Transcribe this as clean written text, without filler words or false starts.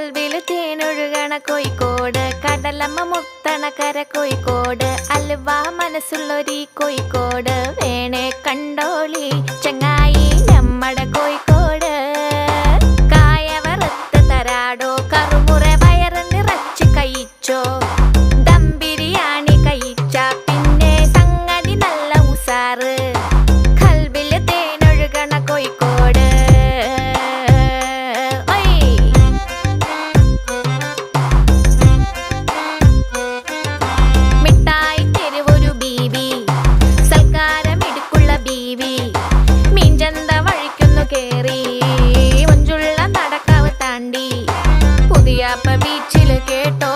കൽവില് തേനൊഴുകണ കോഴിക്കോട്, കടലമ്മ മുത്തണ കര കോഴിക്കോട്, അലുവ മനസ്സുള്ളൊരീ കോഴിക്കോട്, വേണേ കണ്ടോളി ചങ്ങായി നമ്മടെ കോഴിക്കോട്. കായ വറുത്ത് തരാടോ, കറുമുറ വയറ് നിറച്ച് കഴിച്ചോ, ദം ബിരിയാണി കഴിച്ച പിന്നെ സംഗതി നല്ല ഉസാറ്. കൽവില് തേനൊഴുകണ കോഴിക്കോട്. ബീച്ചില് കേട്ടോ